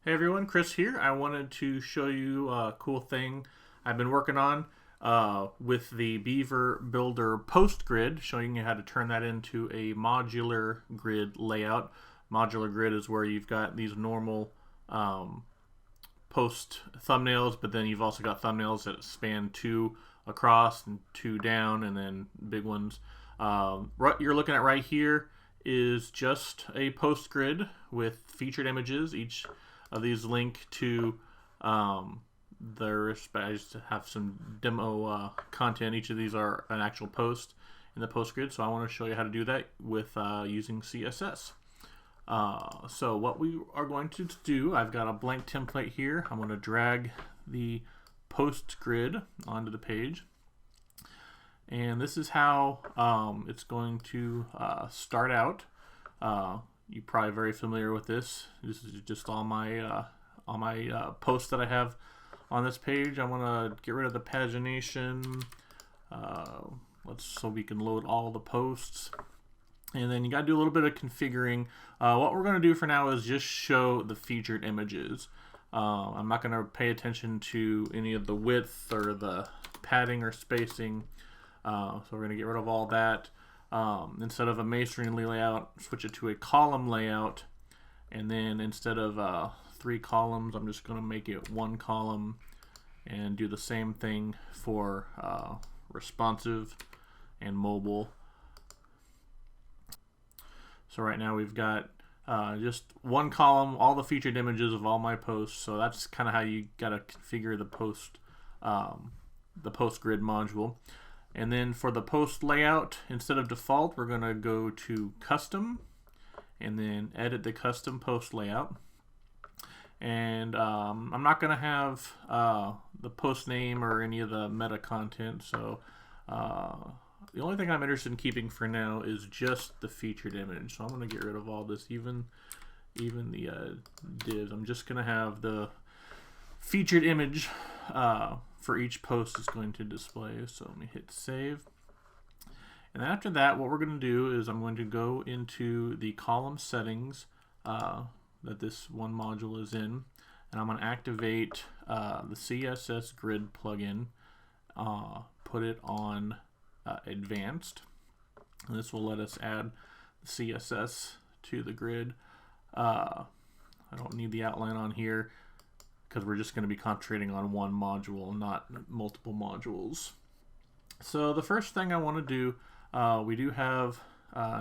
Hey everyone, Chris here. I wanted to show you a cool thing I've been working on with the Beaver Builder Post Grid, showing you how to turn that into a modular grid layout. Modular grid is where you've got these normal post thumbnails, but then you've also got thumbnails that span 2 across and 2 down, and then big ones. What you're looking at right here is just a post grid with featured images. Each of these link to I just have some demo content. Each of these are an actual post in the post grid, so I want to show you how to do that with using CSS. So what we are going to do, I've got a blank template here. I'm going to drag the post grid onto the page, and this is how it's going to start out. You're probably very familiar with this. This is just all my posts that I have on this page. I want to get rid of the pagination, so we can load all the posts. And then you got to do a little bit of configuring. What we're going to do for now is just show the featured images. I'm not going to pay attention to any of the width or the padding or spacing. So we're going to get rid of all that. Instead of a masonry layout, switch it to a column layout, and then instead of 3 columns, I'm just going to make it 1 column, and do the same thing for responsive and mobile. So right now we've got just 1 column, all the featured images of all my posts. So that's kind of how you got to configure the post grid module. And then for the post layout, instead of default, we're going to go to custom and then edit the custom post layout. And I'm not going to have the post name or any of the meta content. So the only thing I'm interested in keeping for now is just the featured image. So I'm going to get rid of all this, even the divs. I'm just going to have the featured image for each post is going to display. So let me hit save. And after that, what we're going to do is I'm going to go into the column settings that this one module is in, and I'm going to activate the CSS Grid Plugin, put it on advanced, and this will let us add CSS to the grid. I don't need the outline on here because we're just going to be concentrating on one module, not multiple modules. So the first thing I want to do, we do have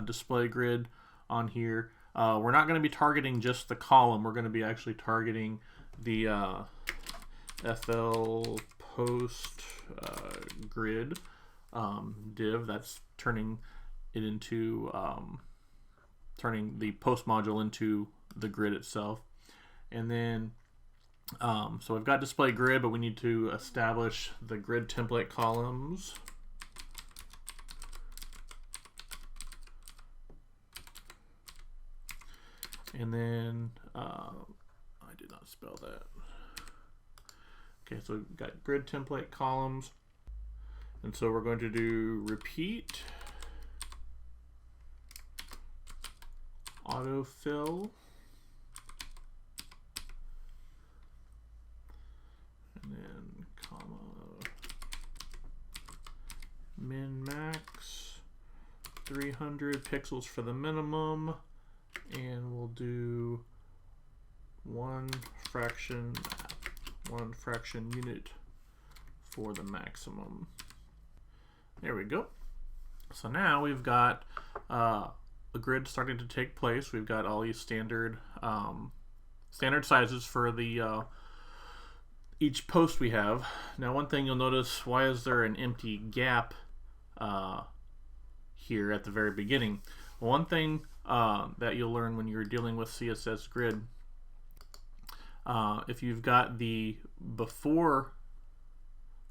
display grid on here. We're not going to be targeting just the column. We're going to be actually targeting the FL post grid div. That's turning it into turning the post module into the grid itself. And then so we've got display grid, but we need to establish the grid template columns. And then I did not spell that. Okay, so we've got grid template columns, and so we're going to do repeat autofill, and then comma min max 300 pixels for the minimum, and we'll do one fraction unit for the maximum. There we go. So now we've got the grid starting to take place. We've got all these standard sizes for the each post we have. Now one thing you'll notice, why is there an empty gap here at the very beginning? Well, one thing that you'll learn when you're dealing with CSS Grid, if you've got the before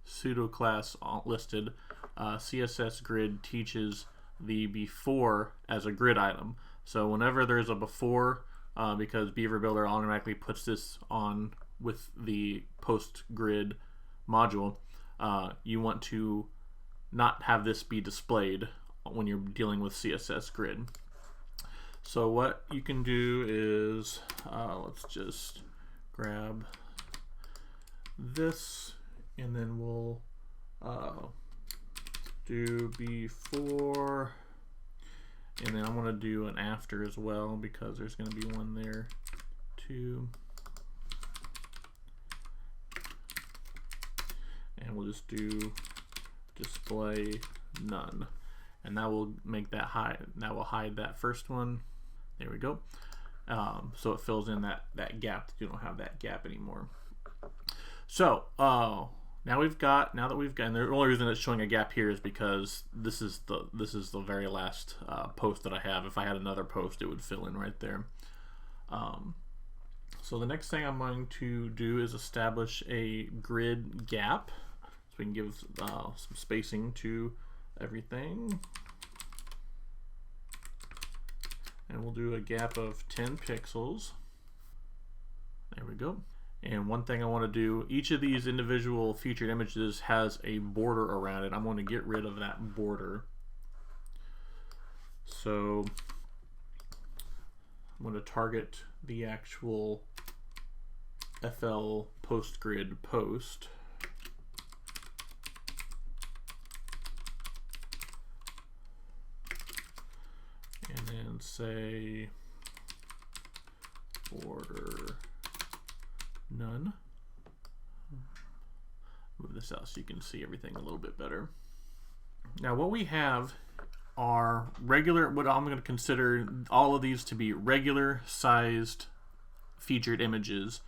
pseudo class listed, CSS Grid teaches the before as a grid item. So whenever there's a before, because Beaver Builder automatically puts this on with the post grid module, you want to not have this be displayed when you're dealing with CSS Grid. So what you can do is let's just grab this, and then we'll do before, and then I'm going to do an after as well because there's going to be one there too. And we'll just do display none, and that will make that hide. That will hide that first one. There we go. So it fills in that gap that you don't have that gap anymore. So now that we've got, and the only reason it's showing a gap here is because this is the very last post that I have. If I had another post, it would fill in right there. So the next thing I'm going to do is establish a grid gap, so we can give some spacing to everything. And we'll do a gap of 10 pixels. There we go. And one thing I want to do, each of these individual featured images has a border around it. I'm going to get rid of that border. So I'm going to target the actual FL post grid post. And then say border none. Move this out so you can see everything a little bit better. Now what we have are regular, what I'm going to consider all of these to be regular sized featured images,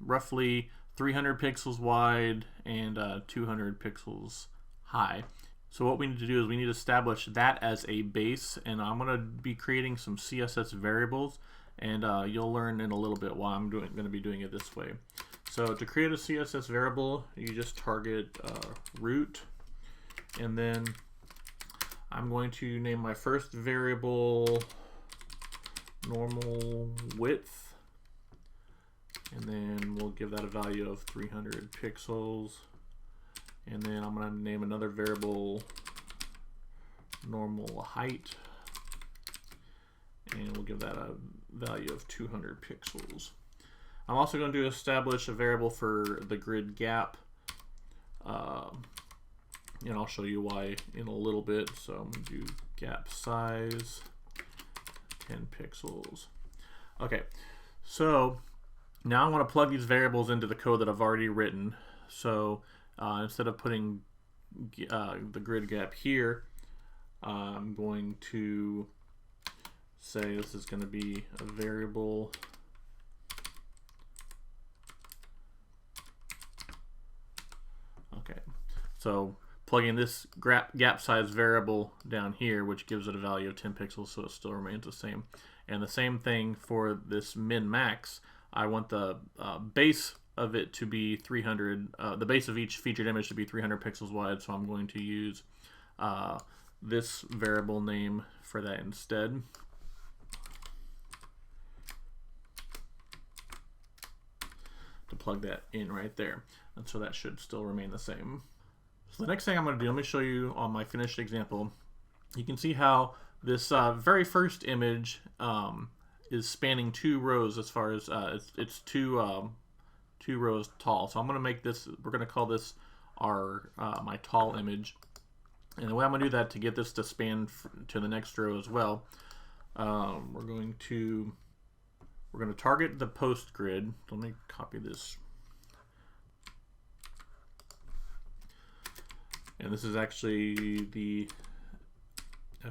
roughly 300 pixels wide and 200 pixels high. So what we need to do is we need to establish that as a base, and I'm going to be creating some CSS variables, and you'll learn in a little bit why I'm going to be doing it this way. So to create a CSS variable, you just target root, and then I'm going to name my first variable normal width, and then we'll give that a value of 300 pixels. And then I'm going to name another variable normal height, and we'll give that a value of 200 pixels. I'm also going to establish a variable for the grid gap, and I'll show you why in a little bit. So I'm going to do gap size 10 pixels. Okay, so now I want to plug these variables into the code that I've already written. So instead of putting the grid gap here, I'm going to say this is going to be a variable okay, so plugging this gap size variable down here, which gives it a value of 10 pixels, so it still remains the same. And the same thing for this min max. I want the base of it to be 300, the base of each featured image to be 300 pixels wide, so I'm going to use this variable name for that instead. To plug that in right there, and so that should still remain the same. So the next thing I'm going to do, let me show you on my finished example. You can see how this very first image is spanning 2 rows as far as it's 2 rows tall. So I'm going to make this, we're going to call this our my tall image. And the way I'm going to do that to get this to span to the next row as well, we're going to target the post grid. Let me copy this. And this is actually the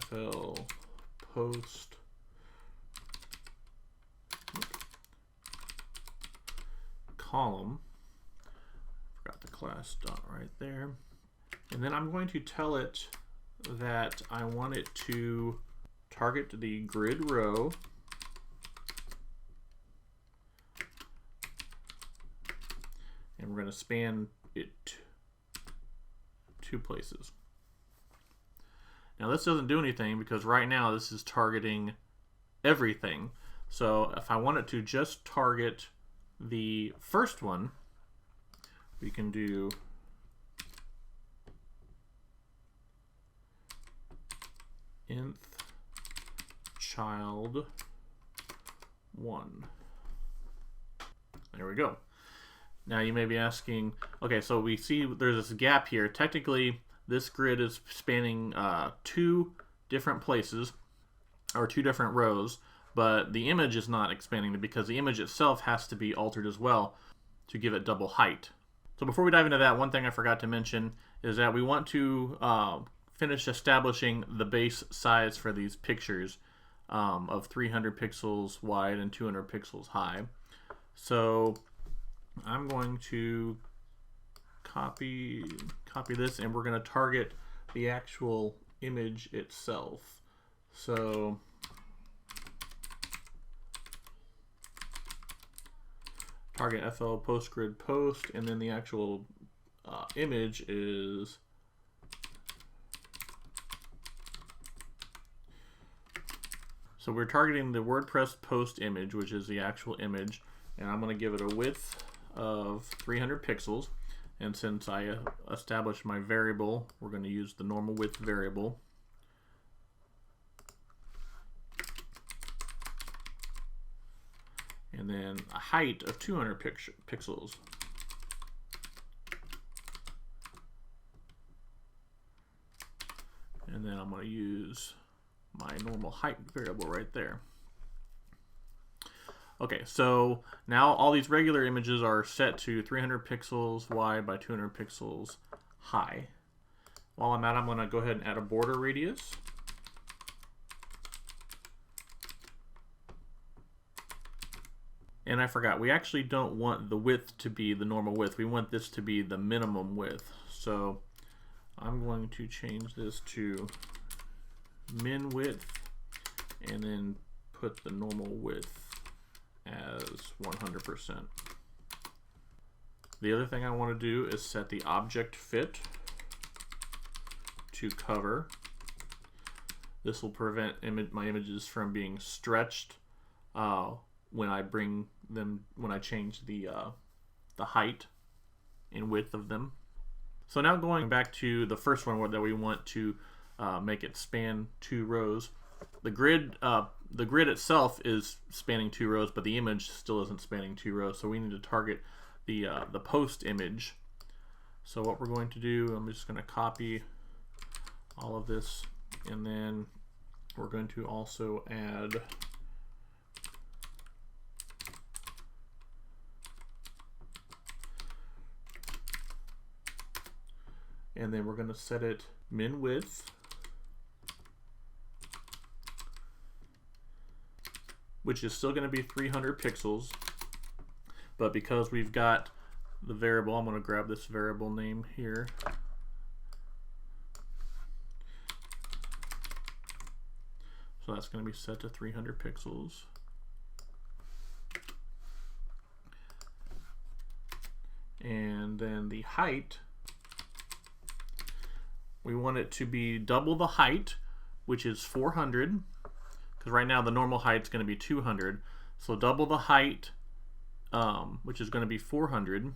FL post column. Forgot the class dot right there. And then I'm going to tell it that I want it to target the grid row and we're going to span it 2 places. Now this doesn't do anything because right now this is targeting everything. So if I want it to just target the first one, we can do inth child 1. There we go. Now you may be asking, okay, so we see there's this gap here. Technically, this grid is spanning 2 different places, or 2 different rows, but the image is not expanding because the image itself has to be altered as well to give it double height. So before we dive into that, one thing I forgot to mention is that we want to finish establishing the base size for these pictures of 300 pixels wide and 200 pixels high. So I'm going to copy this, and we're going to target the actual image itself. So target FL post grid post, and then the actual image is so we're targeting the WordPress post image, which is the actual image, and I'm going to give it a width of 300 pixels. And since I established my variable, we're going to use the normal width variable. And then a height of 200 pixels. And then I'm going to use my normal height variable right there. Okay, so now all these regular images are set to 300 pixels wide by 200 pixels high. While I'm at it, I'm going to go ahead and add a border radius. And I forgot, we actually don't want the width to be the normal width. We want this to be the minimum width. So I'm going to change this to min width and then put the normal width as 100%. The other thing I want to do is set the object fit to cover. This will prevent my images from being stretched when I change the height and width of them. So now going back to the first one that we want to make it span 2 rows. The grid itself is spanning 2 rows, but the image still isn't spanning 2 rows. So we need to target the post image. So what we're going to do, I'm just going to copy all of this, and then we're going to also add and then we're going to set it min width, which is still going to be 300 pixels, but because we've got the variable, I'm going to grab this variable name here. So that's going to be set to 300 pixels. And then the height, we want it to be double the height, which is 400, because right now the normal height is going to be 200. So double the height, which is going to be 400.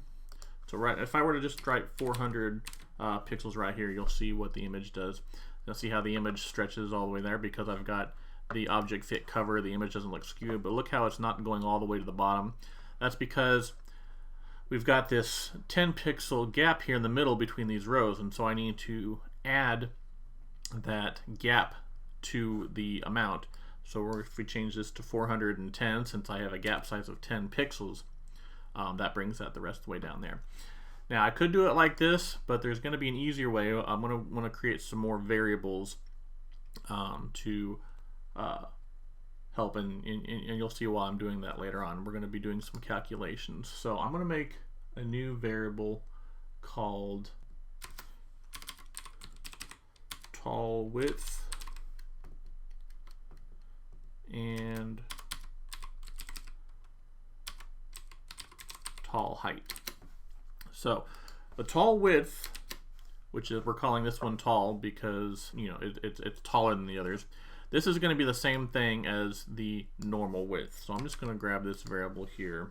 So if I were to just write 400 pixels right here, you'll see what the image does. You'll see how the image stretches all the way there because I've got the object fit cover. The image doesn't look skewed, but look how it's not going all the way to the bottom. That's because we've got this 10 pixel gap here in the middle between these rows, and so I need to add that gap to the amount. So if we change this to 410, since I have a gap size of 10 pixels, that brings that the rest of the way down there. Now I could do it like this, but there's going to be an easier way. I'm going to want to create some more variables to help, and you'll see why I'm doing that later on. We're going to be doing some calculations. So I'm going to make a new variable called tall width and tall height. So the tall width, which is, we're calling this one tall because it's taller than the others. This is going to be the same thing as the normal width. So I'm just going to grab this variable here.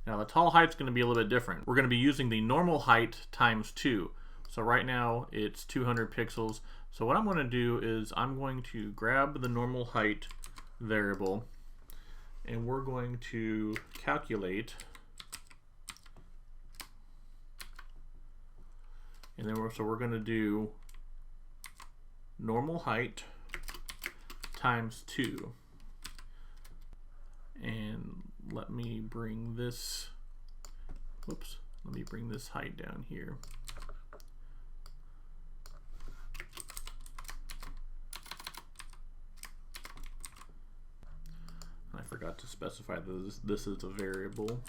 Now the tall height is going to be a little bit different. We're going to be using the normal height times 2. So right now it's 200 pixels. So what I'm going to do is I'm going to grab the normal height variable, and we're going to calculate, and then we're going to do normal height times 2. And let me bring this, whoops, let me bring this height down here. I forgot to specify that this is a variable.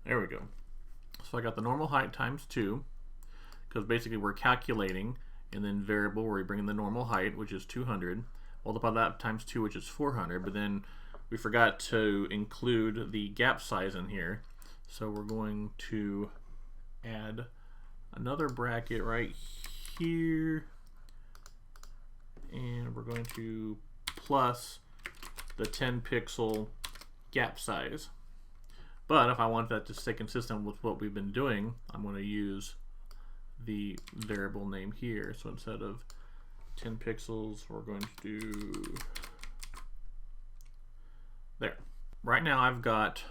There we go. So I got the normal height times 2, because basically we're calculating, and then variable where we bring in the normal height, which is 200, multiply that times 2, which is 400, but then we forgot to include the gap size in here. So we're going to add another bracket right here, and we're going to plus the 10 pixel gap size. But if I want that to stay consistent with what we've been doing, I'm going to use the variable name here. So instead of 10 pixels, we're going to do there. Right now I've got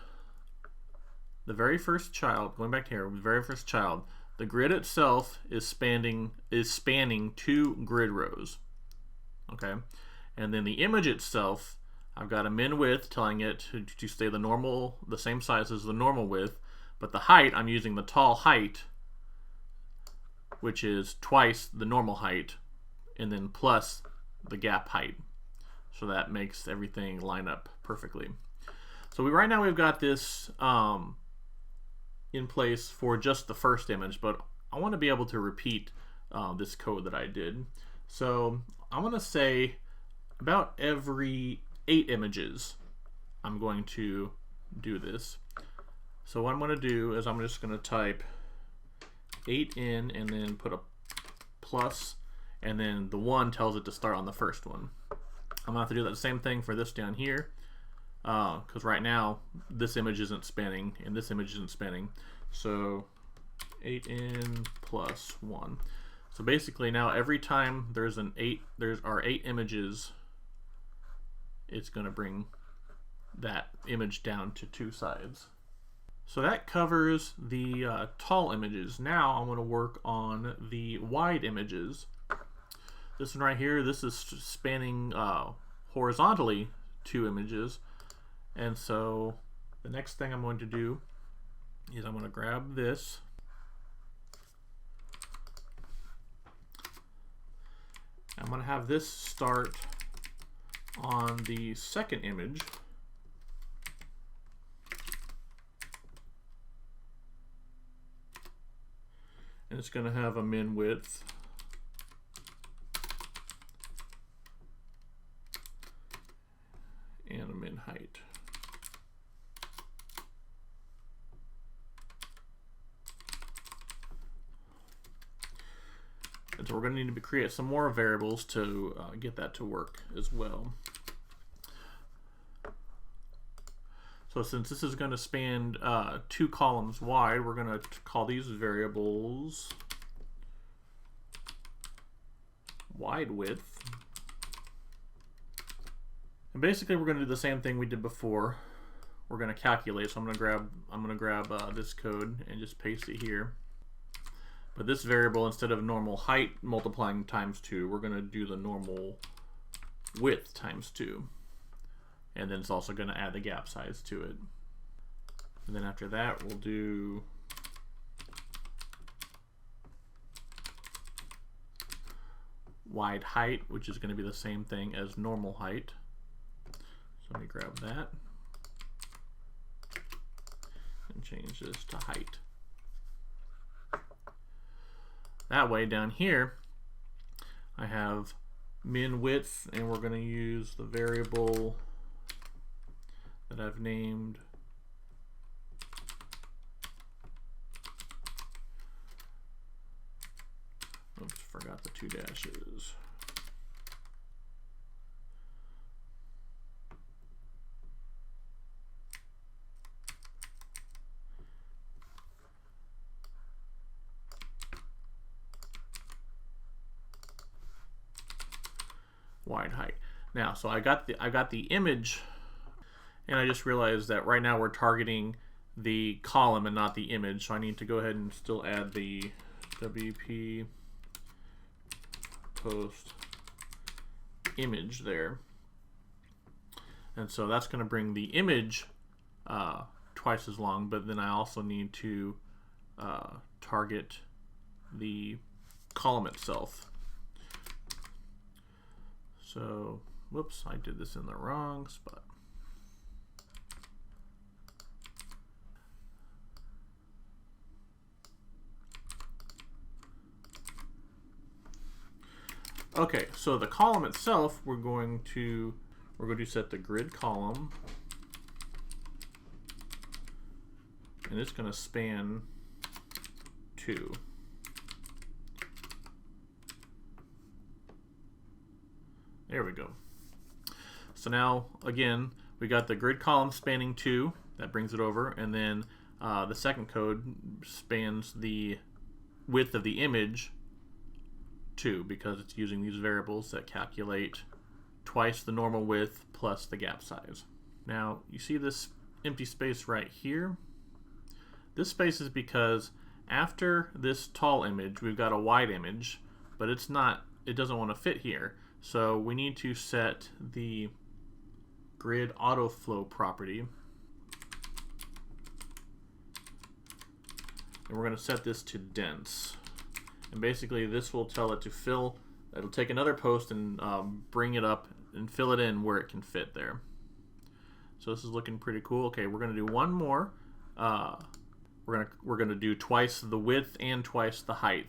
the very first child, going back here, the very first child. The grid itself is spanning 2 grid rows. Okay, and then the image itself, I've got a min width telling it to stay the same size as the normal width, but the height, I'm using the tall height, which is twice the normal height, and then plus the gap height. So that makes everything line up perfectly. So right now we've got this in place for just the first image, but I want to be able to repeat this code that I did. So I want to say about every 8 images I'm going to do this. So what I'm going to do is I'm just going to type 8 in and then put a plus, and then the 1 tells it to start on the first one. I'm going to have to do that same thing for this down here, because right now this image isn't spanning and this image isn't spanning. So 8 in plus 1. So basically now every time there are 8 images, it's going to bring that image down to 2 sides. So that covers the tall images. Now I'm going to work on the wide images. This one right here, this is spanning horizontally 2 images. And so the next thing I'm going to do is I'm going to grab this. I'm going to have this start on the second image. And it's going to have a min width and a min height. And so we're going to need to create some more variables to get that to work as well. So since this is going to span 2 columns wide, we're going to call these variables wide width. And basically we're going to do the same thing we did before. We're going to calculate. So I'm going to grab this code and just paste it here. But this variable, instead of normal height multiplying times 2, we're going to do the normal width times 2. And then it's also going to add the gap size to it. And then after that, we'll do wide height, which is going to be the same thing as normal height. So let me grab that and change this to height. That way down here, I have min width, and we're going to use the variable that I've named oops, forgot the 2 dashes. wide, height. Now, so I got the image, and I just realized that right now we're targeting the column and not the image, so I need to go ahead and still add the WP post image there. And so that's going to bring the image twice as long, but then I also need to target the column itself. So, whoops, I did this in the wrong spot. Okay, so the column itself, we're going to set the grid column, and it's going to span 2. There we go. So now, again, we got the grid column spanning 2. That brings it over. And then the second code spans the width of the image 2, because it's using these variables that calculate twice the normal width plus the gap size. Now, you see this empty space right here? This space is because after this tall image, we've got a wide image, but it doesn't want to fit here. So we need to set the grid AutoFlow property. And we're going to set this to dense. And basically this will tell it to fill, it'll take another post and bring it up and fill it in where it can fit there. So this is looking pretty cool. Okay, we're going to do one more. We're going to do twice the width and twice the height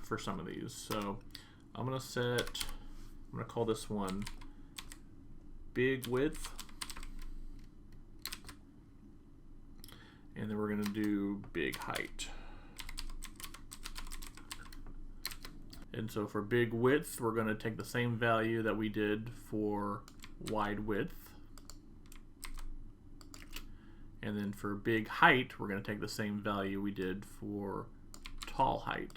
for some of these. So I'm going to call this one big width, and then we're going to do big height. And so for big width, we're going to take the same value that we did for wide width. And then for big height, we're going to take the same value we did for tall height.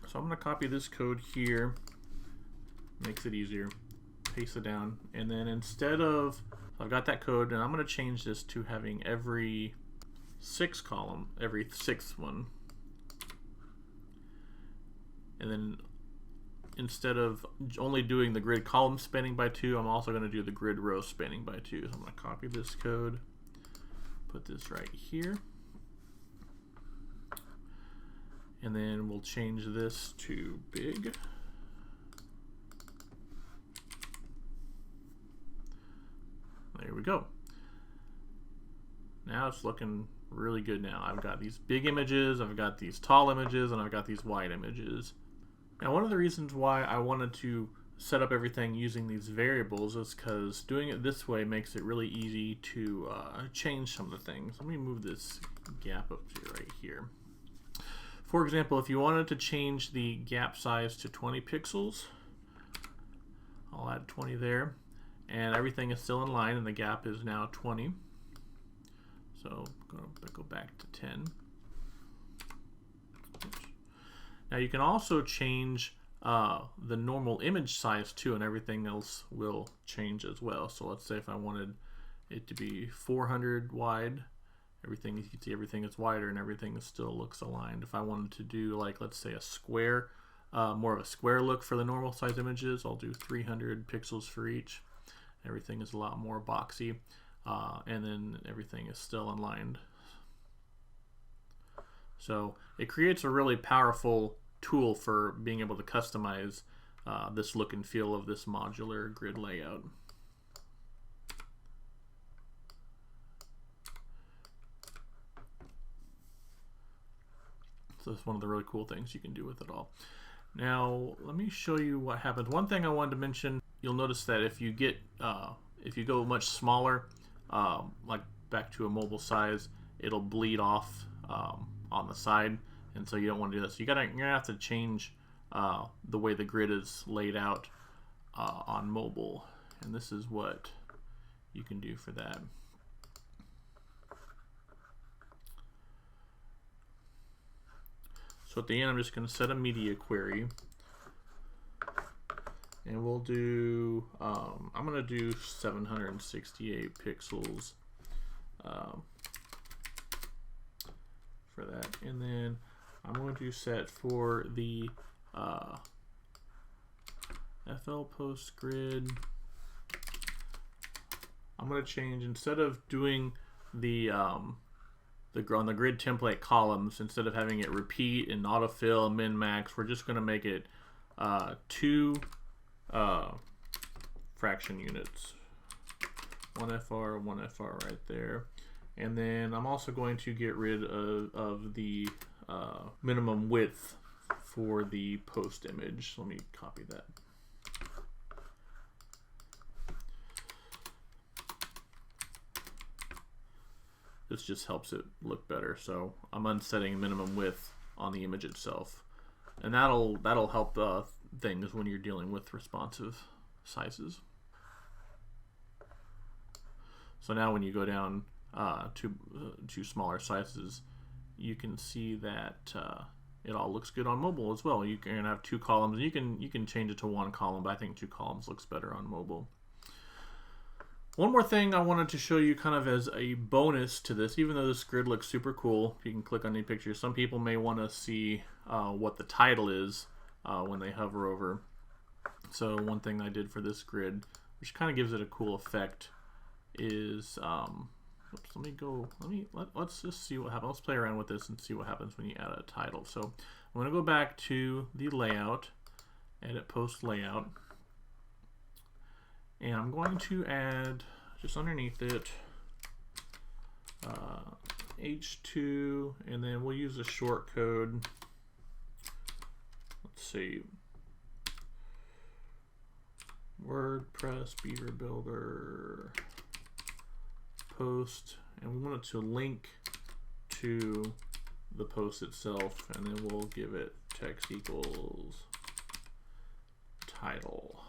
So I'm going to copy this code here, makes it easier, paste it down, and then instead of, I've got that code, and I'm going to change this to having every 6th column, every 6th one. And then instead of only doing the grid column spanning by 2, I'm also going to do the grid row spanning by 2. So I'm going to copy this code, put this right here. And then we'll change this to big. There we go. Now it's looking really good now. I've got these big images, I've got these tall images, and I've got these wide images. Now one of the reasons why I wanted to set up everything using these variables is because doing it this way makes it really easy to change some of the things. Let me move this gap up to right here. For example, if you wanted to change the gap size to 20 pixels, I'll add 20 there, and everything is still in line, and the gap is now 20. So I'm going to go back to 10. Now you can also change the normal image size too, and everything else will change as well. So let's say if I wanted it to be 400 wide, everything, you can see everything is wider and everything still looks aligned. If I wanted to do, like, let's say a square, more of a square look for the normal size images, I'll do 300 pixels for each. Everything is a lot more boxy, and then everything is still aligned. So it creates a really powerful tool for being able to customize this look and feel of this modular grid layout. So that's one of the really cool things you can do with it all. Now let me show you what happens. One thing I wanted to mention, you'll notice that if you get if you go much smaller, like back to a mobile size, it'll bleed off on the side, and so you don't want to do that. So you're gonna have to change the way the grid is laid out on mobile, and this is what you can do for that. So at the end, I'm just going to set a media query. And we'll do, I'm going to do 768 pixels for that. And then I'm going to set for the FL Post Grid. I'm going to change, instead of doing the on the grid template columns, instead of having it repeat and autofill, min max, we're just going to make it 2 fraction units. 1 FR, 1 FR right there. And then I'm also going to get rid of the minimum width for the post image. Let me copy that. This just helps it look better. So I'm unsetting minimum width on the image itself, and that'll help things when you're dealing with responsive sizes. So now when you go down to smaller sizes, you can see that it all looks good on mobile as well. You can have 2 columns. You can change it to 1 column, but I think 2 columns looks better on mobile. One more thing I wanted to show you kind of as a bonus to this, even though this grid looks super cool, you can click on any picture. Some people may want to see what the title is when they hover over. So one thing I did for this grid, which kind of gives it a cool effect, is let's just see what happens. Let's play around with this and see what happens when you add a title. So I'm going to go back to the layout, edit post layout. And I'm going to add, just underneath it, H2, and then we'll use a short code. Let's see, WordPress Beaver Builder post, and we want it to link to the post itself, and then we'll give it text equals title.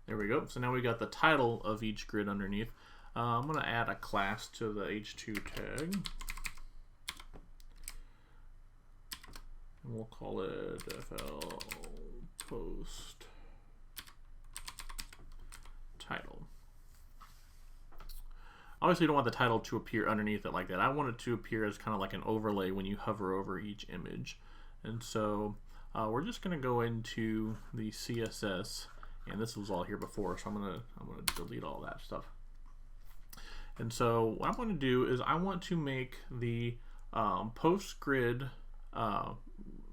There we go. So now we got the title of each grid underneath. I'm going to add a class to the H2 tag. And we'll call it FL Post Title. Obviously, you don't want the title to appear underneath it like that. I want it to appear as kind of like an overlay when you hover over each image. And so we're just going to go into the CSS. And this was all here before, so I'm gonna delete all that stuff. And so what I'm going to do is I want to make the post grid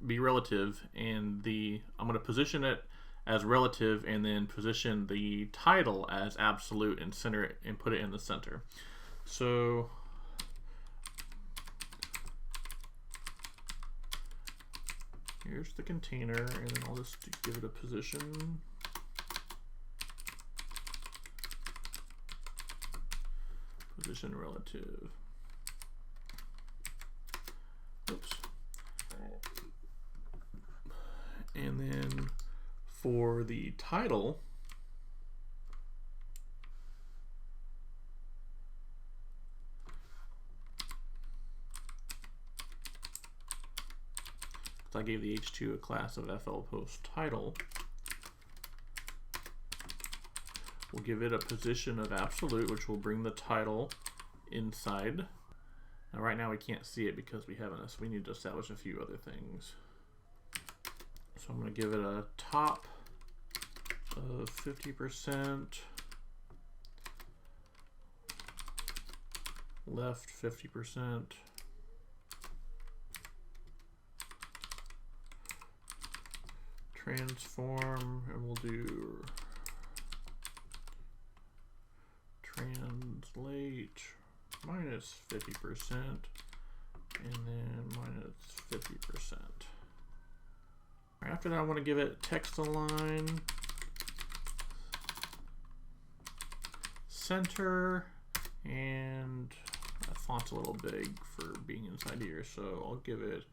be relative, and I'm going to position it as relative, and then position the title as absolute, and center it and put it in the center. So here's the container, and then I'll just give it a position. Position relative. Oops. And then for the title, I gave the H2 a class of FL Post Title, we'll give it a position of absolute, which will bring the title inside. Now right now we can't see it because we need to establish a few other things. So I'm going to give it a top of 50%, left 50%, transform, and we'll do translate minus 50%, and then minus 50%. After that, I want to give it text align, center, and that font's a little big for being inside here, so I'll give it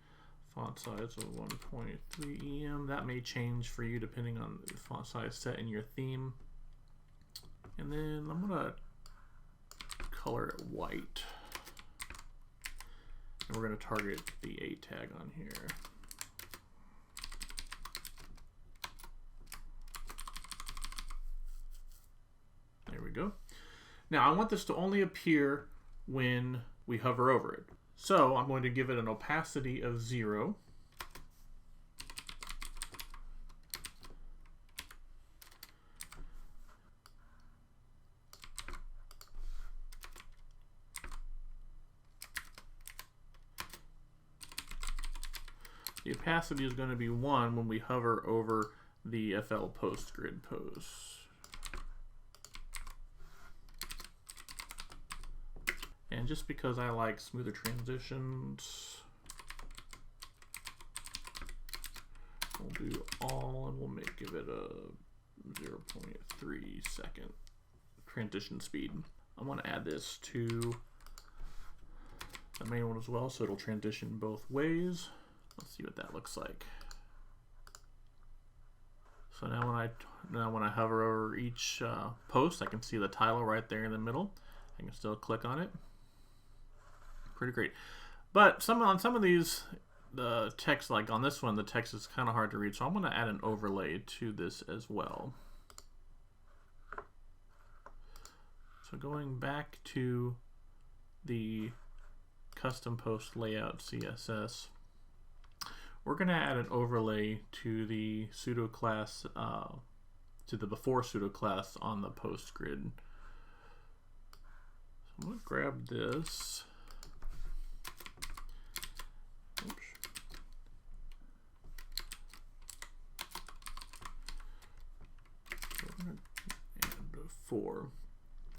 font size of 1.3 EM. That may change for you depending on the font size set in your theme. And then I'm gonna color it white. And we're going to target the A tag on here. There we go. Now I want this to only appear when we hover over it. So I'm going to give it an opacity of 0. The opacity is going to be 1 when we hover over the FL post grid post. And just because I like smoother transitions, we'll do all and we'll give it a 0.3 second transition speed. I want to add this to the main one as well, so it'll transition both ways. Let's see what that looks like. So now when I hover over each post, I can see the title right there in the middle. I can still click on it. Pretty great. But on some of these, the text, like on this one, the text is kind of hard to read. So I'm going to add an overlay to this as well. So going back to the custom post layout CSS, we're going to add an overlay to the pseudo class, to the before pseudo class on the post grid. So I'm going to grab this. Oops. So we're going to add before.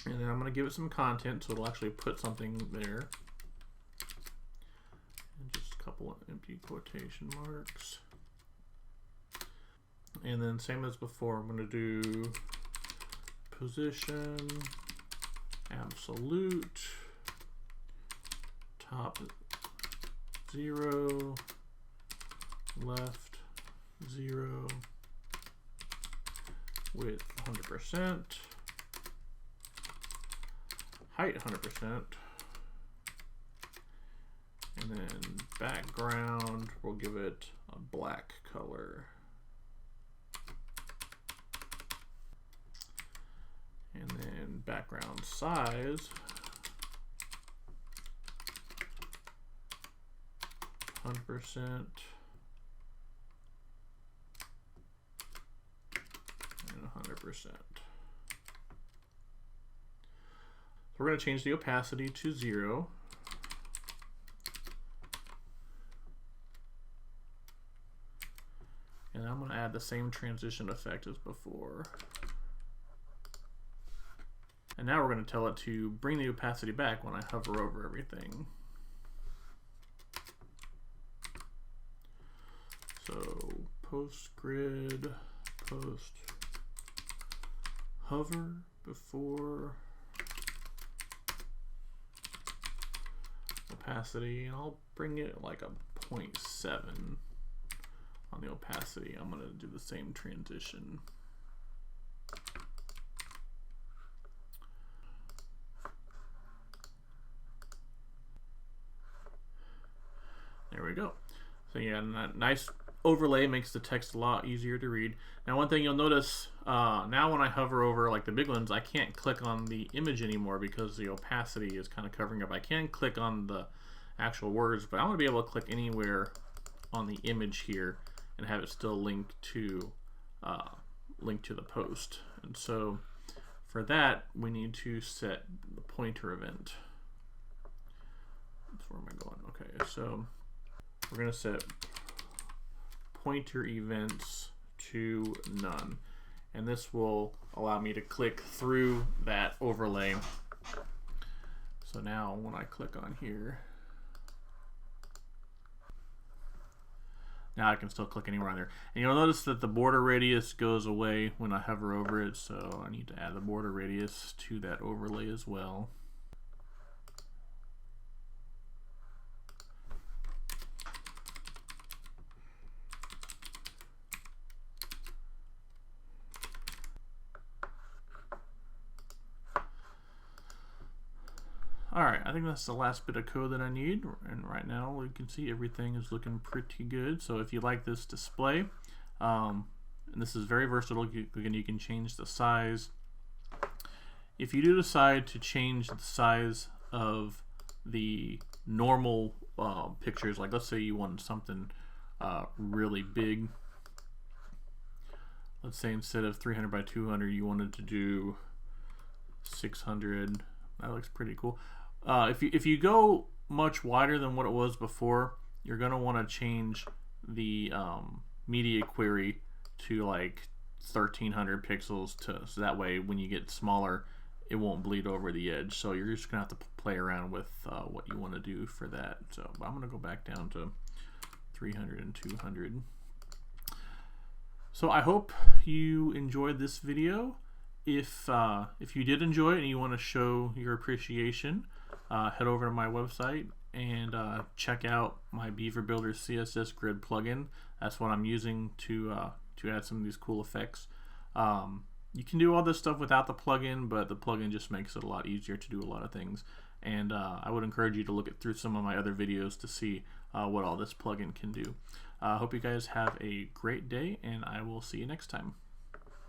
And then I'm going to give it some content, so it'll actually put something there. And just a couple of empty quotation marks. And then same as before, I'm going to do position, absolute, top 0, left 0, width 100%. Height 100%, and then background, we'll give it a black color. And then background size, 100%, and 100%. We're going to change the opacity to 0. And I'm going to add the same transition effect as before. And now we're going to tell it to bring the opacity back when I hover over everything. So post grid, post hover before opacity, and I'll bring it like a 0.7 on the opacity. I'm going to do the same transition. There we go. So yeah, that nice overlay makes the text a lot easier to read. Now one thing you'll notice, now when I hover over like the big ones, I can't click on the image anymore because the opacity is kind of covering up. I can click on the actual words, but I want to be able to click anywhere on the image here and have it still linked to the post. And so for that, we need to set the pointer event. Where am I going? Okay, so we're going to set pointer events to none, and this will allow me to click through that overlay. So now when I click on here, now I can still click anywhere on there, and you'll notice that the border radius goes away when I hover over it, so I need to add the border radius to that overlay as well. All right, I think that's the last bit of code that I need, and right now you can see everything is looking pretty good. So if you like this display, and this is very versatile, again, you can change the size. If you do decide to change the size of the normal pictures, like let's say you want something really big, let's say instead of 300 by 200 you wanted to do 600, that looks pretty cool. If you go much wider than what it was before, you're going to want to change the media query to like 1300 pixels so that way when you get smaller it won't bleed over the edge. So you're just going to have to play around with what you want to do for that. So I'm going to go back down to 300 and 200. So I hope you enjoyed this video. If you did enjoy it and you want to show your appreciation, head over to my website and check out my Beaver Builder CSS Grid plugin. That's what I'm using to add some of these cool effects. You can do all this stuff without the plugin, but the plugin just makes it a lot easier to do a lot of things. And I would encourage you to look through some of my other videos to see what all this plugin can do. I hope you guys have a great day, and I will see you next time.